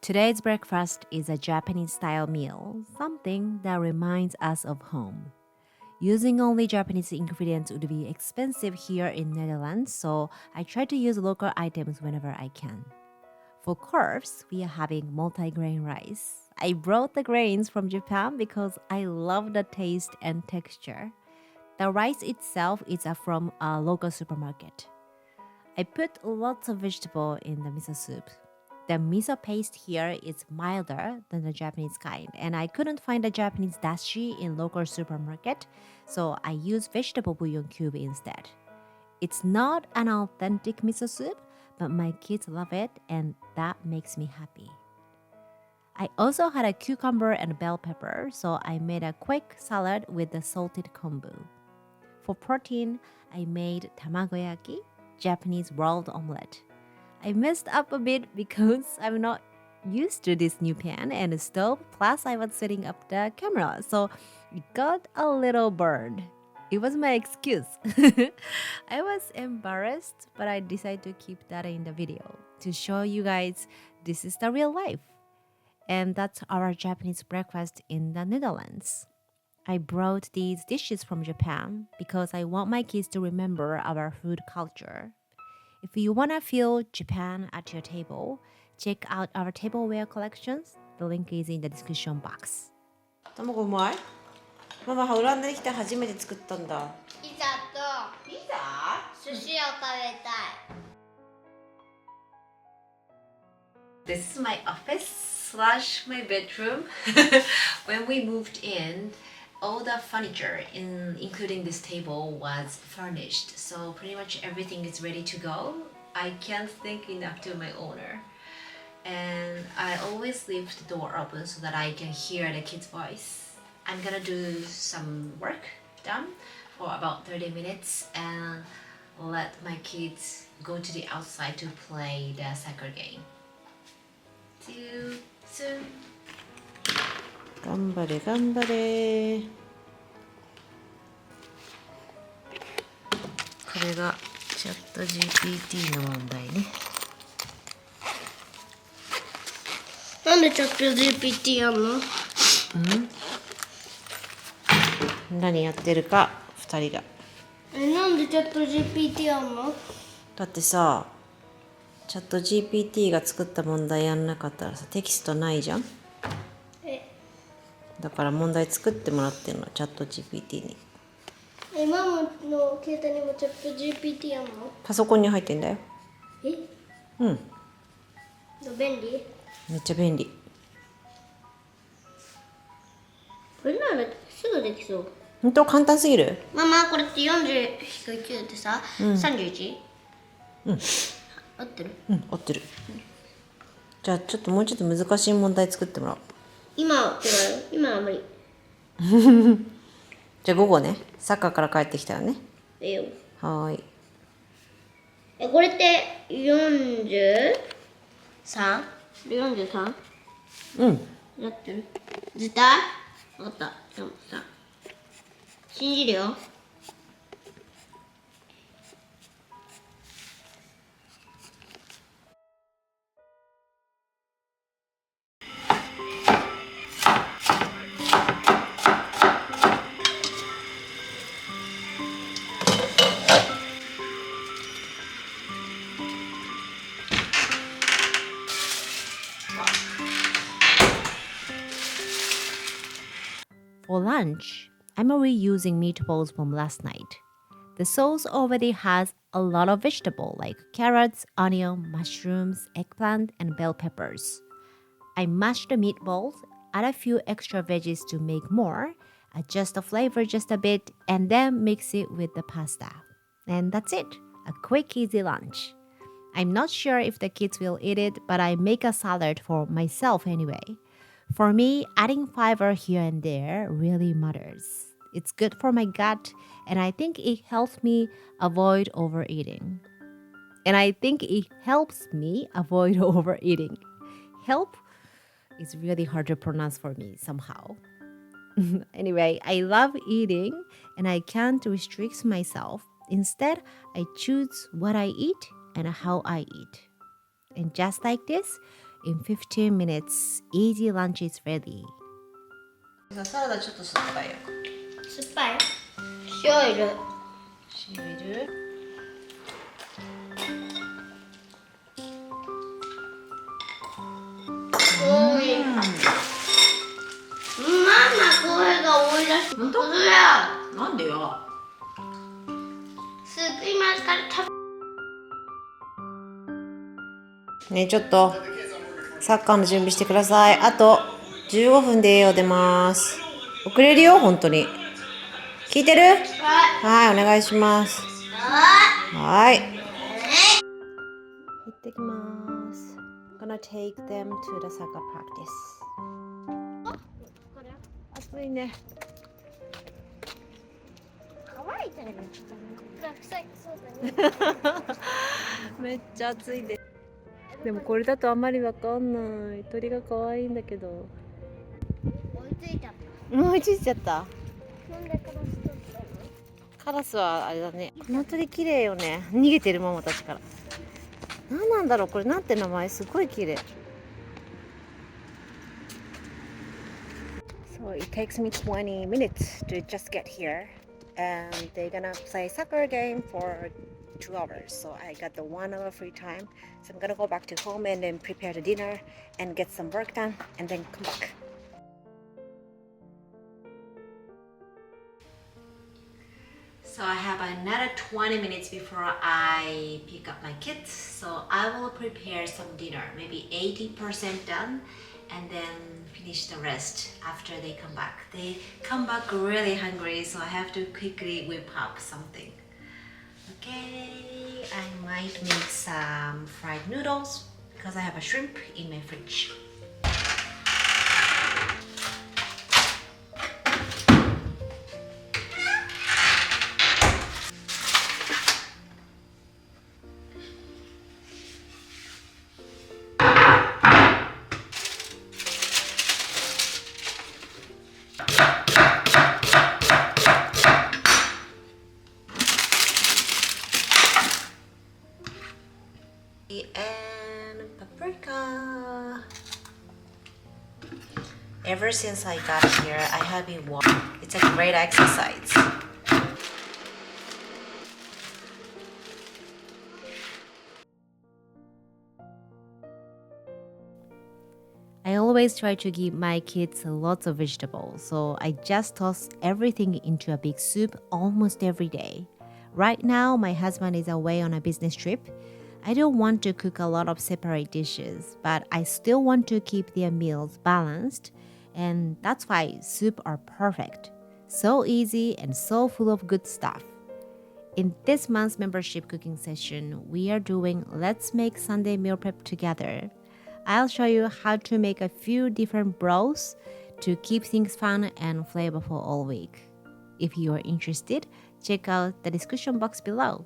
Today's breakfast is a Japanese-style meal, something that reminds us of home. Using only Japanese ingredients would be expensive here in Netherlands, so I try to use local items whenever I can. For carbs, we are having multi-grain rice. I brought the grains from Japan because I love the taste and texture. The rice itself is from a local supermarket. I put lots of vegetable in the miso soup. The miso paste here is milder than the Japanese kind, and I couldn't find a Japanese dashi in local supermarket, so I used vegetable bouillon cube instead. It's not an authentic miso soup, but my kids love it, and that makes me happy. I also had a cucumber and bell pepper, so I made a quick salad with the salted kombu. For protein, I made tamagoyaki, Japanese rolled omelette. I messed up a bit because I'm not used to this new pan and stove, plus I was setting up the camera, so it got a little burned. It was my excuse. I was embarrassed, but I decided to keep that in the video to show you guys this is the real life. And that's our Japanese breakfast in the Netherlands. I brought these dishes from Japan because I want my kids to remember our food culture. If you want to feel Japan at your table, check out our tableware collections. The link is in the description box. 卵うまい？ママがオランダに来て初めて作ったんだ。ピザとピザ？寿司を食べたい。This is my office slash my bedroom. When we moved in, all the furniture, including this table, was furnished. So pretty much everything is ready to go. I can't thank enough to my owner. And I always leave the door open so that I can hear the kids' voice. I'm gonna do some work done for about 30 minutes and let my kids go to the outside to play the soccer game. See you soon. 頑張れ頑張れ。これがチャット GPT の問題ね。なんでチャット GPT やんの？何やってるか2人が。なんでチャット GPT やんの？だってさ、チャット GPT が作った問題やんなかったらさ、テキストないじゃん。だから問題作ってもらってるの、チャット GPT に。ママの携帯にもチャット GPT やんの？パソコンに入ってんだよ。うん。便利？めっちゃ便利。これならすぐできそう。ほんと簡単すぎる？ママこれって40-9ってさ、31？うん。合ってる？うん、合ってる。じゃあちょっともうちょっと難しい問題作ってもらおう。今は無理。じゃあ午後ね、サッカーから帰ってきたらね。いいよ。はーい。これって 43？43？うん。やってる？絶対？分かった。じゃあさ、信じるよ。For lunch, I'm reusing meatballs from last night. The sauce already has a lot of vegetable like carrots, onion, mushrooms, eggplant, and bell peppers. I mashed the meatballs, add a few extra veggies to make more, adjust the flavor just a bit, and then mix it with the pasta. And that's it, a quick easy lunch. I'm not sure if the kids will eat it, but I make a salad for myself anyway. For me, adding fiber here and there really matters. It's good for my gut, and I think it helps me avoid overeating. Help is really hard to pronounce for me somehow. Anyway, I love eating, and I can't restrict myself. Instead, I choose what I eat and how I eat. And just like this, In 15 minutes, easy lunch is ready. サラダちょっと酸っぱいよ。酸っぱい。塩いる。塩いる？多い。声が多いらしい。本当や。なんでよ。スープ今から食べ。ねえちょっとサッカーの準備してください。あと15分で家を出ます。遅れるよ本当に。聞いてる？はい、お願いします。はい。行ってきます。Gonna take them to the soccer practice. 暑いね。乾いてる。臭いそうだね。めっちゃ暑いです。でもこれだとあんまりわかんない。鳥が可愛いんだけど。追いついちゃった。追いついちゃった。なんでカラス取ったの？カラスはあれだね。この鳥綺麗よね。逃げてるママたちから。何なんだろうこれなんて名前すごい綺麗。So it takes me 20 minutes to just get here, and they're gonna play soccer game for 2 hours. So I got the 1 hour free time. So I'm gonna go back to home and then prepare the dinner and get some work done and then come back. So I have another 20 minutes before I pick up my kids. So I will prepare some dinner, maybe 80% done, and then finish the rest after they come back. They come back really hungry, so I have to quickly whip up something. Okay, I might make some fried noodles because I have a shrimp in my fridge. And paprika. Ever since I got here, I have been walking. It's a great exercise. I always try to give my kids lots of vegetables, so I just toss everything into a big soup almost every day. Right now, my husband is away on a business trip. I don't want to cook a lot of separate dishes, but I still want to keep their meals balanced, and that's why soup are perfect. So easy and so full of good stuff. In this month's membership cooking session, we are doing Let's Make Sunday Meal Prep together. I'll show you how to make a few different broths to keep things fun and flavorful all week. If you are interested, check out the description box below.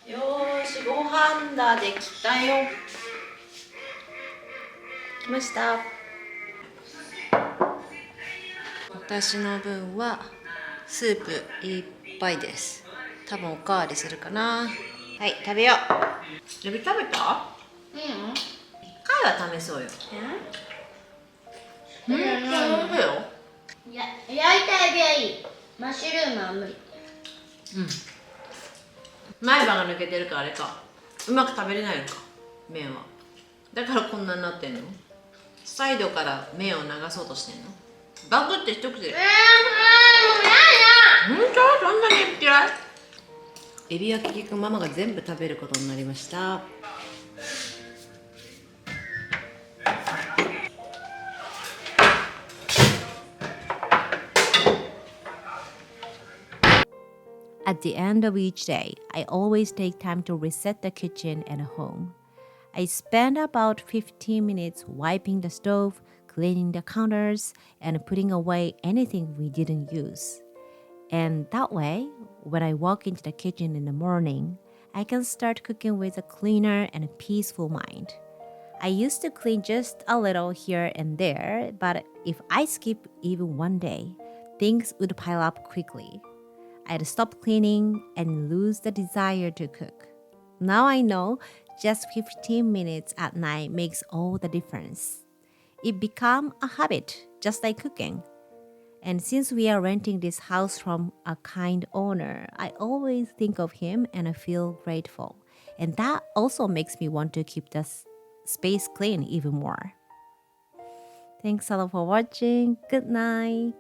Yo, ご飯だできたよ。来ました。私の分はスープいっぱいです。多分おかわりするかな。はい、食べよう。エビ食べた？うん。一回は試そうよ。うん？いや、いや、焼いたエビはいい。マッシュルームは無理。うん。前歯が抜けてるからあれか。うまく食べれないのか、麺は。だからこんなになってんの。サイドから麺を流そうとしてんの。バクって一口で。ほんとそんなに嫌い？エビは結局ママが全部食べることになりました。At the end of each day, I always take time to reset the kitchen and home. I spend about 15 minutes wiping the stove, cleaning the counters, and putting away anything we didn't use. And that way, when I walk into the kitchen in the morning, I can start cooking with a cleaner and a peaceful mind. I used to clean just a little here and there, but if I skip even one day, things would pile up quickly. I'd stop cleaning and lose the desire to cook. Now I know just 15 minutes at night makes all the difference. It became a habit, just like cooking. And since we are renting this house from a kind owner, I always think of him and I feel grateful. And that also makes me want to keep the space clean even more. Thanks a lot for watching. Good night.